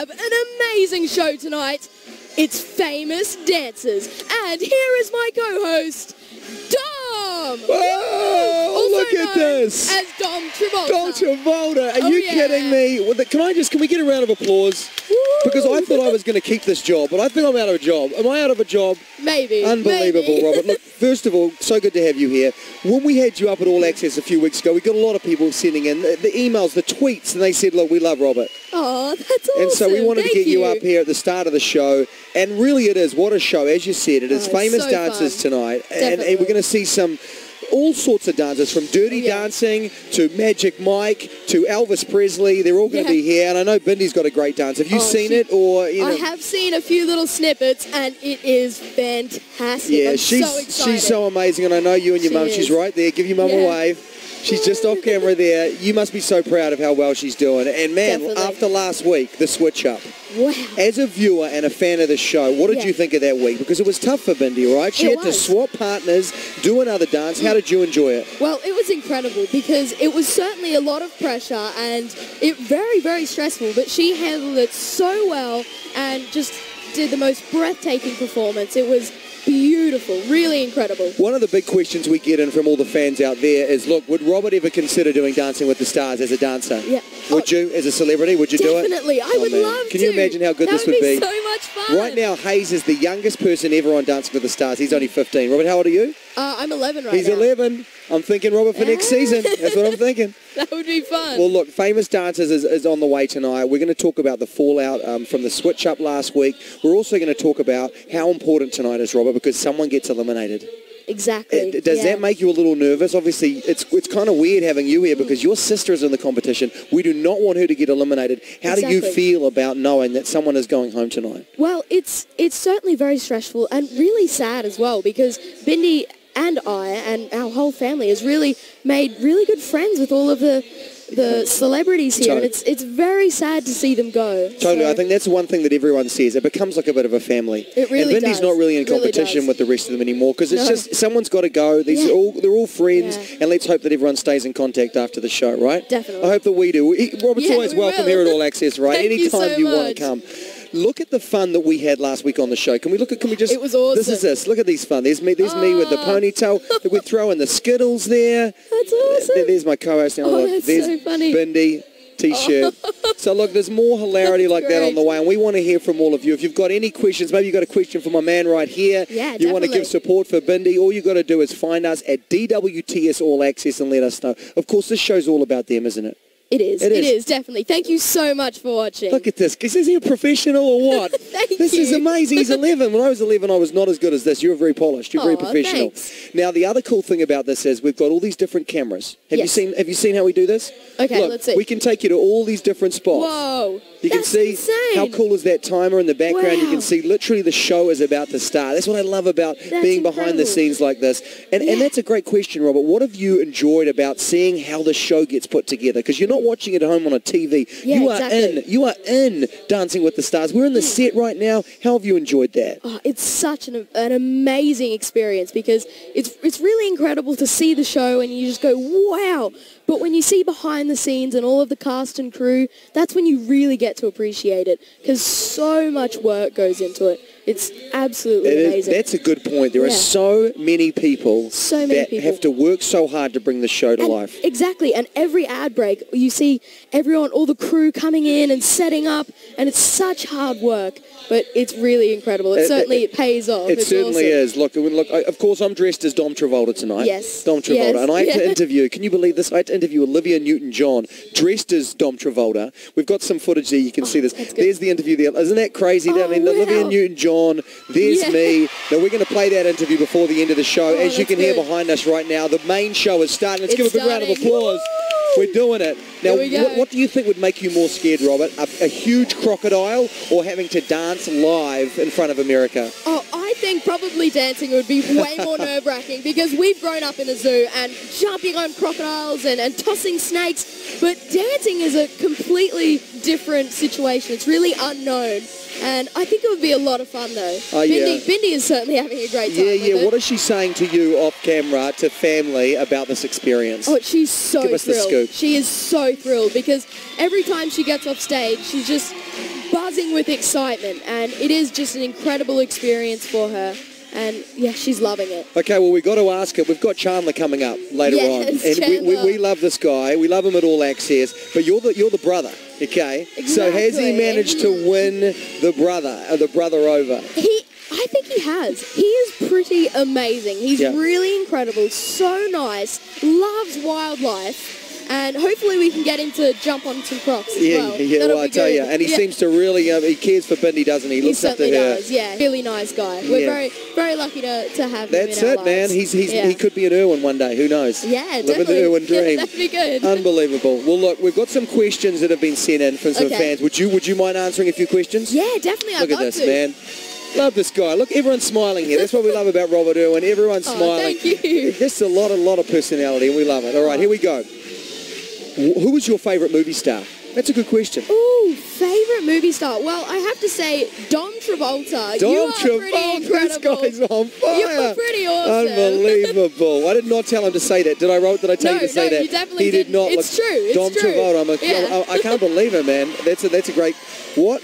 have an amazing show tonight. It's Famous Dancers. And here is my co-host, Dom! Oh, look at this! As Dom Travolta. Dom Travolta, are you kidding me? Well, can we get a round of applause? Woo! Because I thought I was going to keep this job, but I think I'm out of a job. Am I out of a job? Maybe. Unbelievable, maybe. Robert. Look, first of all, so good to have you here. When we had you up at All Access a few weeks ago, we got a lot of people sending in the emails, the tweets, and they said, look, we love Robert. Oh, that's awesome. And so we wanted to get you up here at the start of the show. And really it is, what a show. As you said, it is Famous Dancers tonight. And we're going to see all sorts of dancers, from Dirty Dancing to Magic Mike to Elvis Presley. They're all going to be here. And I know Bindi's got a great dance. Have you seen it? Or I have seen a few little snippets, and it is fantastic. Yeah, so excited. She's so amazing. And I know you and your mum, she's right there. Give your mum a wave. She's just off camera there. You must be so proud of how well she's doing. And man, after last week, the switch up. Wow. As a viewer and a fan of the show, what did you think of that week? Because it was tough for Bindi, right? She had to swap partners, do another dance. How did you enjoy it? Well, it was incredible because it was certainly a lot of pressure and it very, very stressful. But she handled it so well and just did the most breathtaking performance. It was beautiful, really incredible. One of the big questions we get in from all the fans out there is, look, would Robert ever consider doing Dancing with the Stars as a dancer? Yeah. Would you, as a celebrity, would you do it? Definitely, I would love to. Can you imagine how good this would be? That would be so much fun. Right now, Hayes is the youngest person ever on Dancing with the Stars. He's only 15. Robert, how old are you? I'm 11 right now. He's 11. I'm thinking Robert for next season. That's what I'm thinking. That would be fun. Well, look, Famous Dancers is on the way tonight. We're going to talk about the fallout from the switch-up last week. We're also going to talk about how important tonight is, Robert, because someone gets eliminated. Exactly. Does that make you a little nervous? Obviously, it's kind of weird having you here because your sister is in the competition. We do not want her to get eliminated. How do you feel about knowing that someone is going home tonight? Well, it's certainly very stressful and really sad as well because Bindi and I and our whole family has really made really good friends with all of the celebrities here, and it's very sad to see them go. Totally. I think that's one thing that everyone says. It becomes like a bit of a family. It really does. And Bindi's not really in competition with the rest of them anymore because it's just someone's got to go. They're all friends, and let's hope that everyone stays in contact after the show, right? Definitely. I hope that we do. Robert's always welcome here at All Access, right? Anytime you want to come. Look at the fun that we had last week on the show. Can we just... It was awesome. This is this. Look at these fun. There's me with the ponytail. We're throwing the Skittles there. That's awesome. There's my co-host now. That's there's so funny. Bindi. T-shirt. So look, there's more hilarity like that on the way, and we want to hear from all of you. If you've got any questions, maybe you've got a question for my man right here. Yeah, you want to give support for Bindi, all you've got to do is find us at DWTS All Access and let us know. Of course, this show's all about them, isn't it? It is, definitely. Thank you so much for watching. Look at this. Is he a professional or what? This is amazing. He's 11. When I was 11, I was not as good as this. You're very polished. You're very professional. Thanks. Now, the other cool thing about this is we've got all these different cameras. Have you seen how we do this? Okay, Look, let's see. We can take you to all these different spots. Whoa. You can see how cool is that timer in the background. You can see literally the show is about to start. That's what I love about being behind the scenes like this. And that's a great question, Robert. What have you enjoyed about seeing how the show gets put together? Because you're not watching it at home on a TV. You are in Dancing with the Stars. We're in the set right now. How have you enjoyed that? Oh, it's such an amazing experience because it's really incredible to see the show and you just go, wow. But when you see behind the scenes and all of the cast and crew, that's when you really get to appreciate it because so much work goes into it. It's absolutely amazing. That's a good point. There are so many people that have to work so hard to bring the show to life. Exactly. And every ad break, you see everyone, all the crew coming in and setting up, and it's such hard work. But it's really incredible. It pays off. It certainly is. Look, of course, I'm dressed as Dom Travolta tonight. Yes. Dom Travolta. And I had to interview, can you believe this? I had to interview Olivia Newton-John dressed as Dom Travolta. We've got some footage there. You can see this. There's the interview there. Isn't that crazy? I mean, Olivia Newton-John. There's me. Now, we're going to play that interview before the end of the show. As you can hear behind us right now, the main show is starting. Let's give a big round of applause. We're doing it. Now, what do you think would make you more scared, Robert? A huge crocodile or having to dance live in front of America? Oh, I think probably dancing would be way more nerve-wracking because we've grown up in a zoo and jumping on crocodiles and tossing snakes, but dancing is a completely different situation. It's really unknown. And I think it would be a lot of fun, though. Bindi is certainly having a great time with it. What is she saying to you off camera, to family, about this experience? Oh, she's so Give us the scoop. She is so thrilled because every time she gets off stage, she's just buzzing with excitement. And it is just an incredible experience for her. And, yeah, she's loving it. Okay, well, we've got to ask her. We've got Chandler coming up later on. And we love this guy. We love him at All Access. But you're the brother, okay? Exactly. So has he managed to win the brother over? I think he has. He is pretty amazing. He's really incredible, so nice, loves wildlife. And hopefully we can get him to jump on some crocs as well. Yeah, well, I tell you. And he seems to really, he cares for Bindi, doesn't he? He looks up to her. He certainly does, yeah. Really nice guy. We're very, very lucky to have him in our lives. That's it, man. He could be an Irwin one day. Who knows? Yeah, definitely. Living the Irwin dream. That'd be good. Unbelievable. Well, look, we've got some questions that have been sent in from some fans. Would you mind answering a few questions? Yeah, definitely. Look at this, man. Love this guy. Look, everyone's smiling here. That's what we love about Robert Irwin. Everyone's smiling. Thank you. Just a lot of personality, and we love it. All right, here we go. Who was your favourite movie star? That's a good question. Ooh, favourite movie star? Well, I have to say Dom Travolta. You are pretty incredible. This guy's on fire. You're pretty awesome. Unbelievable. I did not tell him to say that. Did I tell you to say that? You definitely he did not. It's true. Dom Travolta. I can't believe it, man. That's a great... What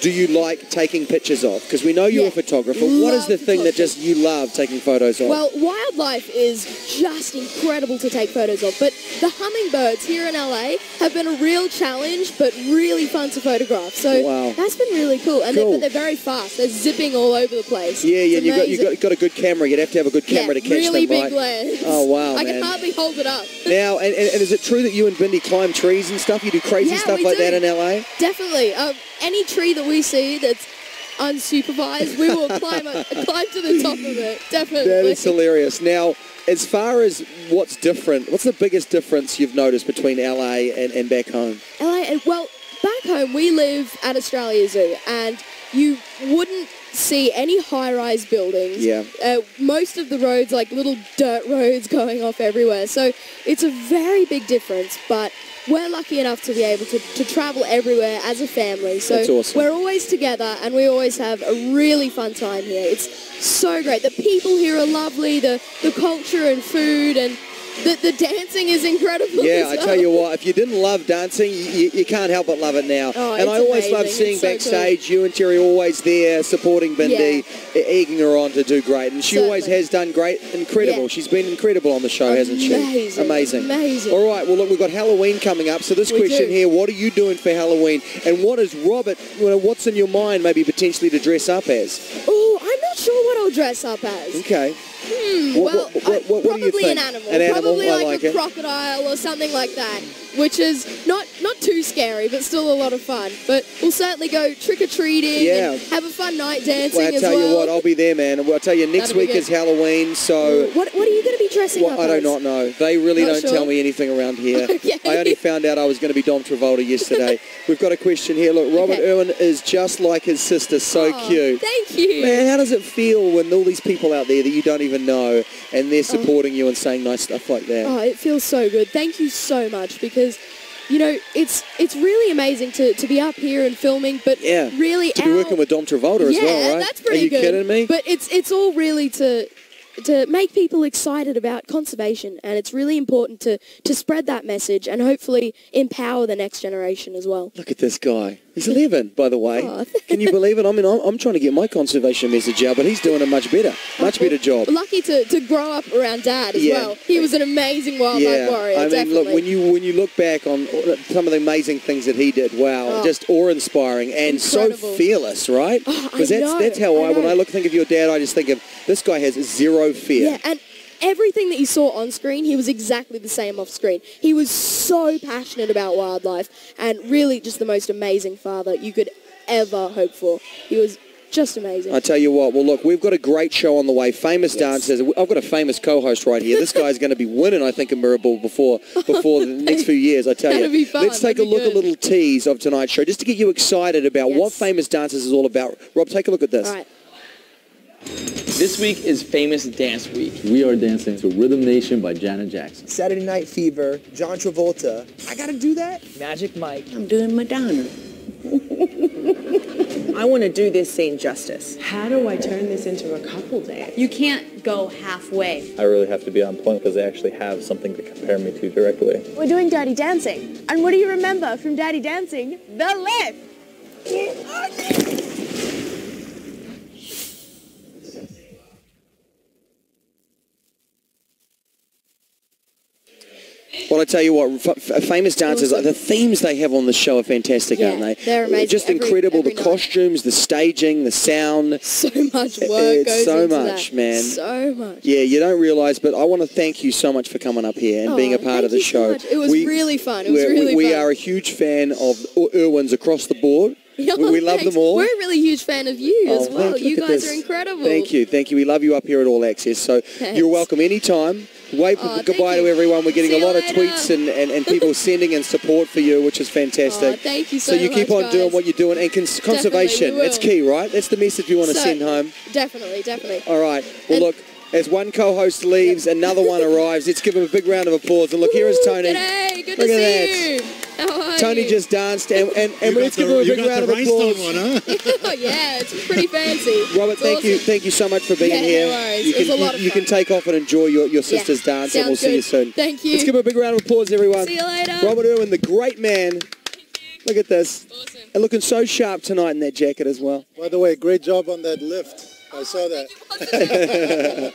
do you like taking pictures of? Because we know you're a photographer. What is the thing that just you love taking photos of? Well, wildlife is just incredible to take photos of, but the hummingbirds here in LA have been a real challenge, but really fun to photograph. So that's been really cool. And they're very fast. They're zipping all over the place. Yeah, and you've got a good camera. You'd have to have a good camera to catch really them, big lens. Oh, wow, I can hardly hold it up. Now, and is it true that you and Bindi climb trees and stuff? You do crazy stuff like that in LA? Definitely. Any tree that we see that's unsupervised, we will climb to the top of it. Definitely. That is hilarious. Now, as far as what's different, what's the biggest difference you've noticed between LA and back home? Well, back home we live at Australia Zoo, and you wouldn't see any high-rise buildings. Yeah. Most of the roads, like little dirt roads going off everywhere. So it's a very big difference, but we're lucky enough to be able to travel everywhere as a family. So that's awesome. We're always together, and we always have a really fun time here. It's so great. The people here are lovely, the culture and food, and the dancing is incredible. Yeah, I tell you what, if you didn't love dancing, you can't help but love it now. And I always love seeing backstage, you and Terry always there supporting Bindi, egging her on to do great. And she always has done great, incredible. Yeah. She's been incredible on the show, hasn't she? Amazing. All right, well, look, we've got Halloween coming up. So this question here, what are you doing for Halloween? And what is Robert, what's in your mind maybe potentially to dress up as? Oh, I'm not sure what I'll dress up as. Okay. What do you think? An animal. An animal? Probably like a crocodile or something like that, which is not too scary, but still a lot of fun. But we'll certainly go trick-or-treating and have a fun night dancing as well. I'll tell you what, I'll be there, man. I'll tell you, next week is Halloween, so... What are you going to be dressing up as? I do not know. They really don't tell me anything around here. I only found out I was going to be Dom Travolta yesterday. We've got a question here. Look, Robert Irwin is just like his sister, so cute. Thank you. Man, how does it feel when all these people out there that you don't even know and they're supporting you and saying nice stuff like that? Oh, it feels so good. Thank you so much, because... You know, it's really amazing to be up here and filming, but really to be working with Dom Travolta as well, right? Yeah, that's pretty good. Are you kidding me? But it's all really to make people excited about conservation, and it's really important to spread that message and hopefully empower the next generation as well. Look at this guy. He's 11, by the way. Can you believe it? I mean, I'm trying to get my conservation message out, but he's doing a much better job. Lucky to grow up around Dad as well. He was an amazing wildlife warrior. I mean, look, when you look back on some of the amazing things that he did, just awe-inspiring and so fearless, right? Because that's how when I think of your dad, I just think of this guy has zero fear. Yeah, and everything that you saw on screen, he was exactly the same off screen. He was so passionate about wildlife and really just the most amazing father you could ever hope for. He was just amazing. I tell you what, well, look, we've got a great show on the way. Famous dancers. I've got a famous co-host right here. This guy's going to be winning, I think, a Mirabelle before the next few years, I tell you. Be fun. Let's take a little tease of tonight's show, just to get you excited about what Famous Dancers is all about. Rob, take a look at this. All right. This week is Famous Dance Week. We are dancing to Rhythm Nation by Janet Jackson. Saturday Night Fever, John Travolta. I gotta do that? Magic Mike. I'm doing Madonna. I want to do this scene justice. How do I turn this into a couple dance? You can't go halfway. I really have to be on point because I actually have something to compare me to directly. We're doing Dirty Dancing. And what do you remember from Dirty Dancing? The lift! Well, I tell you what, famous dancers, the themes they have on the show are fantastic, aren't they? They're amazing. Just incredible. The costumes, the staging, the sound. So much work goes so into much, that. man. So much. Yeah, you don't realise, but I want to thank you so much for coming up here and being a part of the show. Thank you so much. It was really fun. It was really fun. We are a huge fan of Irwins across the board. Yeah, we love them all. We're a really huge fan of you as well. You guys are incredible. Thank you. We love you up here at All Access. So you're welcome anytime. Wave goodbye to everyone. We're getting a lot of tweets and people sending in support for you, which is fantastic. Thank you so much. So you keep on guys. doing what you're doing. And conservation, it's key, right? That's the message we want to send home. Definitely. All right. Well, look, as one co-host leaves, another one arrives. Let's give him a big round of applause. And look, here is Tony. G'day. Good to see you. How are Tony you? just danced, and let's give him a big round of applause. One, huh? Oh, yeah, it's pretty fancy. Robert, thank you so much for being here. No worries. It was a lot of fun. You can take off and enjoy your sister's dance, and we'll see you soon. Thank you. Let's give him a big round of applause, everyone. See you later. Robert Irwin, the great man. Look at this. Awesome. And looking so sharp tonight in that jacket as well. By the way, great job on that lift. I saw that.